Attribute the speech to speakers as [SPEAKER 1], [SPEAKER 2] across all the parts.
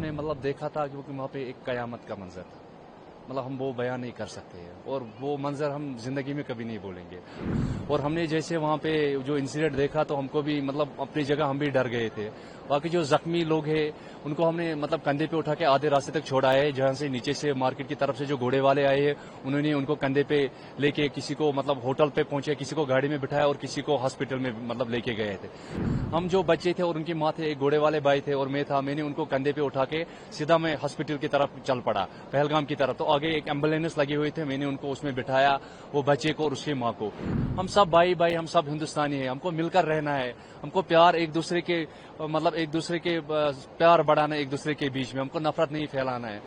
[SPEAKER 1] हमने मतलब देखा था क्योंकि वहाँ पे एक कयामत का मंजर था। मतलब हम वो बयान नहीं कर सकते हैं और वो मंजर हम जिंदगी में कभी नहीं भूलेंगे। और हमने जैसे वहाँ पे जो इंसिडेंट देखा तो हमको भी मतलब अपनी जगह हम भी डर गए थे। बाकी जो जख्मी लोग हैं उनको हमने मतलब कंधे पे उठा के आधे रास्ते तक छोड़ा है, जहाँ से नीचे से मार्केट की तरफ से जो घोड़े वाले आए हैं उन्होंने उनको कंधे पे लेके किसी को मतलब होटल पे पहुंचे, किसी को गाड़ी में बिठाया और किसी को हॉस्पिटल में मतलब लेके गए थे। हम जो बच्चे थे और उनकी माँ थे, एक घोड़े वाले भाई थे और मैं था, मैंने उनको कंधे पे उठा के सीधा मैं हॉस्पिटल की तरफ चल पड़ा, पहलगाम की तरफ। तो आगे एक एम्बुलेंस लगी हुई थे, मैंने उनको उसमें बिठाया, वो बच्चे को और उसकी माँ को। हम सब भाई भाई, हम सब हिंदुस्तानी हैं, हमको मिलकर रहना है, हमको प्यार एक दूसरे के मतलब एक दूसरे के प्यार बढ़ाना है एक दूसरे के बीच में, हमको नफरत नहीं फैलाना है।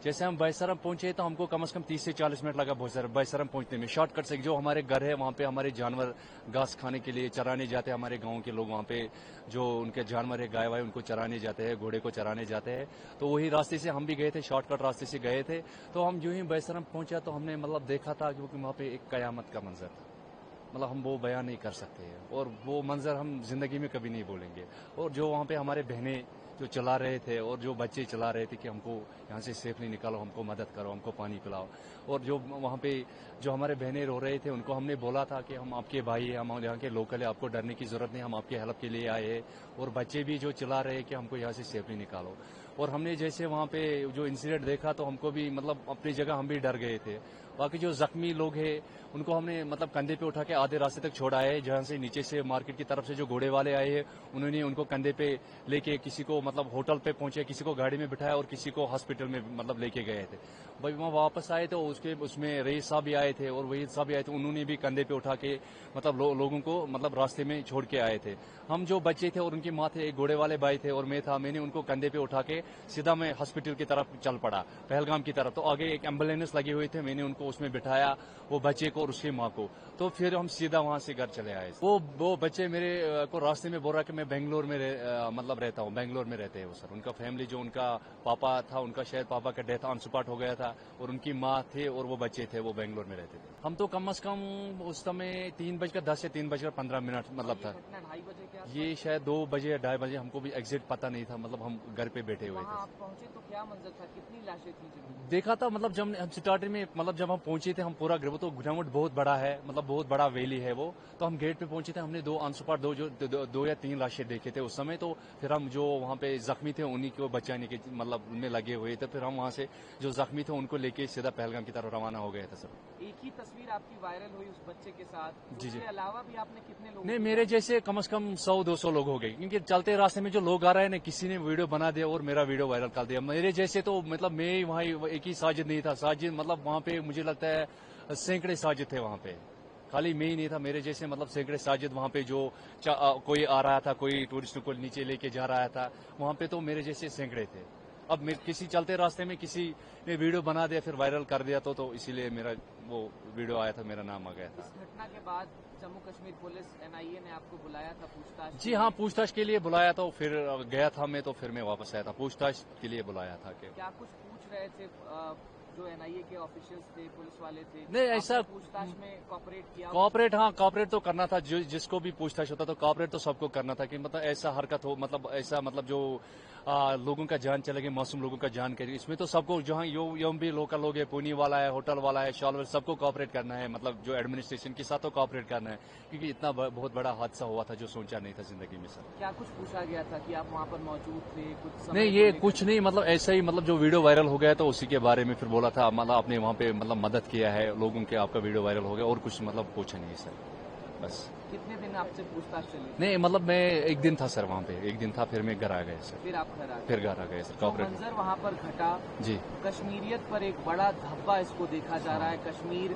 [SPEAKER 1] जैसे हम बैसरम पहुंचे तो हमको कम से कम 30 से 40 मिनट लगा बैसरम पहुंचने में। शॉर्टकट से जो हमारे घर है वहाँ पे हमारे जानवर घास खाने के लिए चराने जाते हैं, हमारे गांव के लोग वहाँ पे जो उनके जानवर है गाय वाय उनको चराने जाते हैं, घोड़े को चराने जाते हैं। तो वही रास्ते से हम भी गए थे, शॉर्टकट रास्ते से गए थे। तो हम जो ही बैसरम पहुंचा तो हमने मतलब देखा था क्योंकि वहाँ पे एक कयामत का मंजर था। मतलब हम वो बयान नहीं कर सकते हैं और वो मंजर हम जिंदगी में कभी नहीं भूलेंगे। और जो वहाँ पे हमारे बहनें जो चला रहे थे और जो बच्चे चला रहे थे कि हमको यहाँ से सेफली निकालो, हमको मदद करो, हमको पानी पिलाओ। और जो वहाँ पे जो हमारे बहनें रो रहे थे उनको हमने बोला था कि हम आपके भाई हैं, हम यहाँ के लोकल है, आपको डरने की जरूरत नहीं, हम आपके हेल्प के लिए आए हैं। और बच्चे भी जो चिल्ला रहे हैं कि हमको यहाँ से सेफली निकालो। और हमने जैसे वहाँ पे जो इंसिडेंट देखा तो हमको भी मतलब अपनी जगह हम भी डर गए थे। बाकी जो जख्मी लोग हैं उनको हमने मतलब कंधे पे उठा के आधे रास्ते तक छोड़ा है, जहाँ से नीचे से मार्केट की तरफ से जो घोड़े वाले आए हैं उन्होंने उनको कंधे पे लेके किसी को मतलब होटल पे पहुंचे, किसी को गाड़ी में बिठाया और किसी को हॉस्पिटल में मतलब लेके गए थे। भाई वहाँ वापस आए तो उसमें रईस साहब भी आए थे और वही साहब भी आए थे, उन्होंने भी कंधे पे उठा के मतलब लोगों को मतलब रास्ते में छोड़ के आए थे। हम जो बच्चे थे और उनकी माँ थे, एक घोड़े वाले भाई थे और मैं था, मैंने उनको कंधे पे उठा के सीधा मैं हॉस्पिटल की तरफ चल पड़ा, पहलगाम की तरफ। तो आगे एक एम्बुलेंस लगी हुई थे, मैंने उनको उसमें बिठाया, वो बच्चे को और उसकी माँ को। तो फिर हम सीधा वहां से घर चले आए। वो बच्चे मेरे को रास्ते में बोल रहा कि मैं बेंगलोर में मतलब रहता हूँ, बेंगलोर में रहते हैं वो सर। उनका फैमिली जो उनका पापा था, उनका शायद पापा का डेथ ऑन स्पॉट हो गया था और उनकी माँ थे और वो बच्चे थे, वो बेंगलोर में रहते थे। हम तो कम से कम उस समय 3:10 या 3:15 मतलब था। ये शायद 2 बजे या 2:30 बजे, हमको भी एग्जैक्ट पता नहीं था। मतलब हम घर पे बैठे हुए थे।
[SPEAKER 2] आप पहुंचे तो क्या मंजर था, कितनी लाशें थी?
[SPEAKER 1] देखा था मतलब जब हम स्टार्टिंग में मतलब जब हम पहुंचे थे, हम पूरा वो तो ग्राउंड बहुत बड़ा है, मतलब बहुत बड़ा वैली है वो। तो हम गेट पे पहुंचे थे, हमने 2 ऑन स्पॉट 2 या 3 लाशें देखे थे उस समय। तो फिर हम जो वहाँ पे जख्मी थे उन्हीं को बचाने के मतलब उनमें लगे हुए थे। फिर हम वहाँ से जो जख्मी थे उनको लेके सीधा पहलगाम की तरफ रवाना हो गए थे सर।
[SPEAKER 2] एक ही तस्वीर आपकी वायरल हुई उस बच्चे के साथ,
[SPEAKER 1] जी जी।
[SPEAKER 2] उसके अलावा भी आपने कितने लोग?
[SPEAKER 1] नहीं, मेरे जैसे कम से कम 100-200 लोग हो गए, क्योंकि चलते रास्ते में जो लोग आ रहे हैं ना, किसी ने वीडियो बना दिया और मेरा वीडियो वायरल कर दिया। मेरे जैसे तो मतलब मैं वहाँ एक ही साजिद नहीं था, साजिद मतलब वहाँ पे मुझे लगता है सैकड़े साजिद थे वहाँ पे, खाली मैं ही नहीं था। मेरे जैसे मतलब सैकड़े साजिद वहाँ पे जो कोई आ रहा था, कोई टूरिस्ट को नीचे लेके जा रहा था, वहाँ पे तो मेरे जैसे सैकड़े थे। अब किसी चलते रास्ते में किसी ने वीडियो बना दिया, फिर वायरल कर दिया, तो इसीलिए मेरा वो वीडियो आया था, मेरा नाम आ गया था।
[SPEAKER 2] इस घटना के बाद जम्मू कश्मीर पुलिस NIA ने आपको बुलाया था पूछताछ?
[SPEAKER 1] जी हाँ, पूछताछ के लिए बुलाया, तो फिर गया था मैं, तो फिर मैं वापस आया था। पूछताछ के लिए बुलाया था।
[SPEAKER 2] क्या कुछ पूछ रहे थे जो NIA के ऑफिशियल्स थे, पुलिस वाले थे?
[SPEAKER 1] नहीं, ऐसा
[SPEAKER 2] पूछताछ में कॉपरेट किया?
[SPEAKER 1] कॉपरेट तो करना था। जिसको भी पूछताछ होता तो कॉपरेट तो सबको करना था, कि मतलब ऐसा हरकत हो, मतलब ऐसा मतलब जो लोगों का जान चले गए, मासूम लोगों का जान करिए, इसमें तो सबको, जहाँ यो भी लोकल लोग है, पुनी वाला है, होटल वाला है, शॉलवर, सबको कॉपरेट करना है। मतलब जो एडमिनिस्ट्रेशन के साथ तो कॉपरेट करना है, क्योंकि इतना बहुत बड़ा हादसा हुआ था जो सोचा नहीं था जिंदगी में सर।
[SPEAKER 2] क्या कुछ पूछा गया था कि आप वहाँ पर मौजूद थे? कुछ समय
[SPEAKER 1] नहीं, ये कुछ नहीं, मतलब ऐसा ही, मतलब जो वीडियो वायरल हो गया तो उसी के बारे में फिर बोला था, मतलब आपने वहाँ पे मतलब मदद किया है लोगों के, आपका वीडियो वायरल हो गया, और कुछ मतलब पूछा नहीं सर। बस।
[SPEAKER 2] कितने दिन आपसे पूछताछ चली?
[SPEAKER 1] नहीं मतलब मैं एक दिन था सर वहाँ पे, एक दिन था, फिर मैं घर आ गया सर।
[SPEAKER 2] फिर आप घर आ गए?
[SPEAKER 1] फिर घर आ गए सर।
[SPEAKER 2] जो मंजर वहाँ पर घटा,
[SPEAKER 1] जी
[SPEAKER 2] कश्मीरियत पर एक बड़ा धब्बा इसको देखा जा रहा है। कश्मीर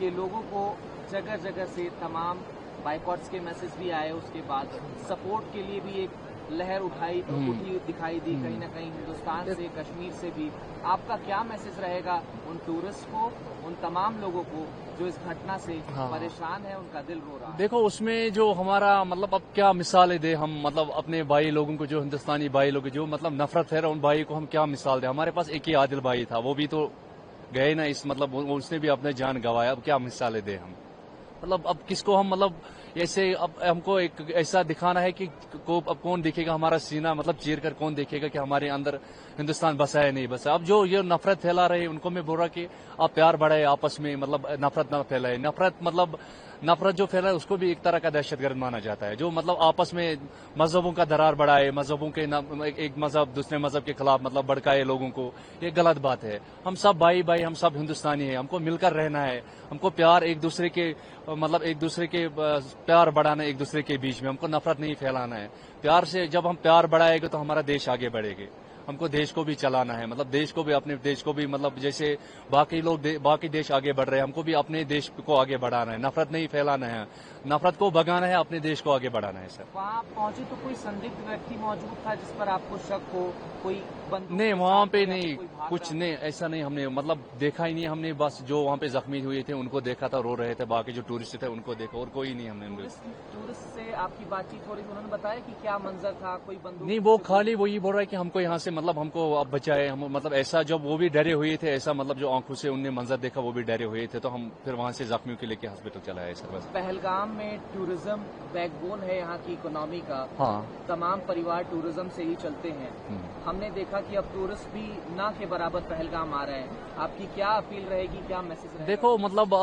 [SPEAKER 2] के लोगों को जगह जगह से तमाम बाइकॉट्स के मैसेज भी आए, उसके बाद सपोर्ट के लिए भी एक लहर उठी दिखाई दी कहीं ना कहीं हिंदुस्तान से, कश्मीर से भी। आपका क्या मैसेज रहेगा उन टूरिस्ट को, उन तमाम लोगों को जो इस घटना से परेशान है, उनका दिल रो रहा है?
[SPEAKER 1] देखो उसमें जो हमारा मतलब अब क्या मिसालें दे हम, मतलब अपने भाई लोगों को, जो हिंदुस्तानी भाई लोग जो मतलब नफरत है उन भाई को हम क्या मिसाल दें? हमारे पास एक ही आदिल भाई था, वो भी तो गए ना इस, मतलब उसने भी अपने जान गंवाया। अब क्या मिसालें दें हम? मतलब अब किसको हम, मतलब ऐसे अब हमको एक ऐसा दिखाना है कि अब कौन देखेगा हमारा सीना, मतलब चीर कर कौन देखेगा कि हमारे अंदर हिंदुस्तान बसा है नहीं बसा। अब जो ये नफरत फैला रहे हैं उनको मैं बोल रहा कि आप प्यार बढ़ाए आपस में, मतलब नफरत ना फैलाए। नफरत जो फैला है उसको भी एक तरह का दहशतगर्द माना जाता है। जो मतलब आपस में मजहबों का दरार बढ़ाए, मजहबों के एक मजहब दूसरे मजहब के खिलाफ मतलब भड़काए लोगों को, ये गलत बात है। हम सब भाई भाई, हम सब हिंदुस्तानी हैं, हमको मिलकर रहना है, हमको प्यार एक दूसरे के मतलब एक दूसरे के प्यार बढ़ाना है एक दूसरे के बीच में, हमको नफरत नहीं फैलाना है। प्यार से जब हम प्यार बढ़ाएंगे तो हमारा देश आगे बढ़ेगा। हमको देश को भी चलाना है, मतलब देश को भी, अपने देश को भी, मतलब जैसे बाकी देश आगे बढ़ रहे हैं, हमको भी अपने देश को आगे बढ़ाना है। नफरत नहीं फैलाना है, नफरत को भगाना है, अपने देश को आगे बढ़ाना है सर।
[SPEAKER 2] वहाँ पहुंचे तो कोई संदिग्ध व्यक्ति मौजूद था जिस पर आपको शक हो? कोई
[SPEAKER 1] नहीं वहाँ पे नहीं, कुछ नहीं, ऐसा नहीं हमने मतलब देखा ही नहीं हमने। बस जो वहाँ पे जख्मी हुए थे उनको देखा था, रो रहे थे, बाकी जो टूरिस्ट थे उनको देखा, और कोई नहीं हमने।
[SPEAKER 2] टूरिस्ट से आपकी बातचीत हो रही थी, उन्होंने बताया कि क्या मंजर था, कोई बंदूक?
[SPEAKER 1] नहीं वो खाली वही बोल रहा है कि हमको यहाँ से, मतलब हमको अब बचाए हम, मतलब ऐसा जब वो भी डरे हुए थे, ऐसा मतलब जो आंखों से उनने मंजर देखा वो भी डरे हुए थे, तो हम फिर वहाँ से जख्मियों के लेके हॉस्पिटल चलाए सर। बस
[SPEAKER 2] पहलगाम में टूरिज्म बैकबोन है यहाँ की इकोनॉमी का।
[SPEAKER 1] हाँ,
[SPEAKER 2] तमाम परिवार टूरिज्म से ही चलते हैं। हमने देखा कि अब टूरिस्ट भी ना के बराबर पहलगाम आ रहे हैं। आपकी क्या अपील रहेगी, क्या मैसेज रहेगा?
[SPEAKER 1] देखो मतलब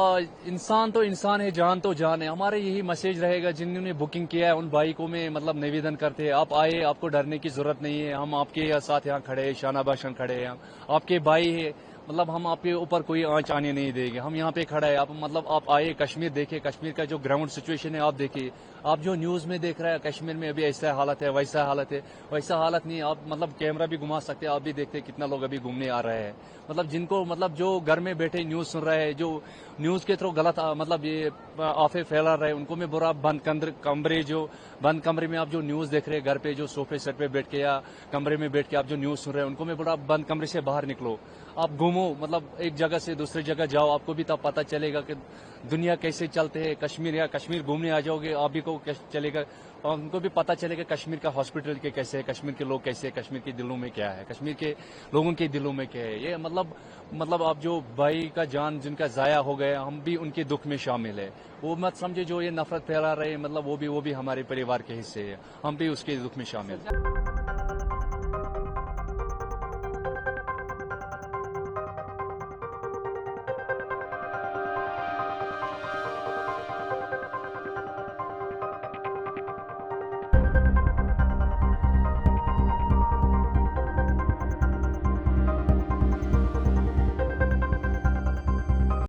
[SPEAKER 1] इंसान तो इंसान है, जान तो जान है। हमारे यही मैसेज रहेगा, जिन्होंने बुकिंग किया है उन भाई को मैं मतलब निवेदन करते हैं, आप आए, आपको डरने की जरूरत नहीं है। हम आपके साथ यहाँ खड़े हैं, शाना बाशन खड़े हैं, आपके भाई है, मतलब हम आपके ऊपर कोई आंच आने नहीं देंगे। हम यहाँ पे खड़ा है, आप मतलब आप आए, कश्मीर देखिए, कश्मीर का जो ग्राउंड सिचुएशन है आप देखिए। आप जो न्यूज में देख रहे हैं कश्मीर में अभी ऐसा हालत है, वैसा हालत है, वैसा हालत नहीं। आप मतलब कैमरा भी घुमा सकते हैं, आप भी देखते हैं कितना लोग अभी घूमने आ रहे हैं। मतलब जिनको, मतलब जो घर में बैठे न्यूज सुन रहे हैं, जो न्यूज के थ्रू गलत मतलब ये आफे फैला रहे हैं, उनको मैं बुरा बंद कमरे में आप जो न्यूज देख रहे हैं, घर पे जो सोफे सेट पे बैठ के या कमरे में बैठ के आप जो न्यूज सुन रहे हैं, उनको मैं बुरा बंद कमरे से बाहर निकलो, आप घूमो, मतलब एक जगह से दूसरी जगह जाओ, आपको भी तब पता चलेगा कि दुनिया कैसे चलते हैं। कश्मीर घूमने आ जाओगे, आप भी को चलेगा, और उनको भी पता चलेगा कश्मीर का हॉस्पिटल के कैसे है, कश्मीर के लोग कैसे है, कश्मीर के दिलों में क्या है, कश्मीर के लोगों के दिलों में क्या है। ये मतलब आप जो भाई का जान जिनका जाया हो गया, हम भी उनके दुख में शामिल है। वो मत समझे जो ये नफरत फैला रहे हैं, मतलब वो भी हमारे परिवार के हिस्से है, हम भी उसके दुख में शामिल है।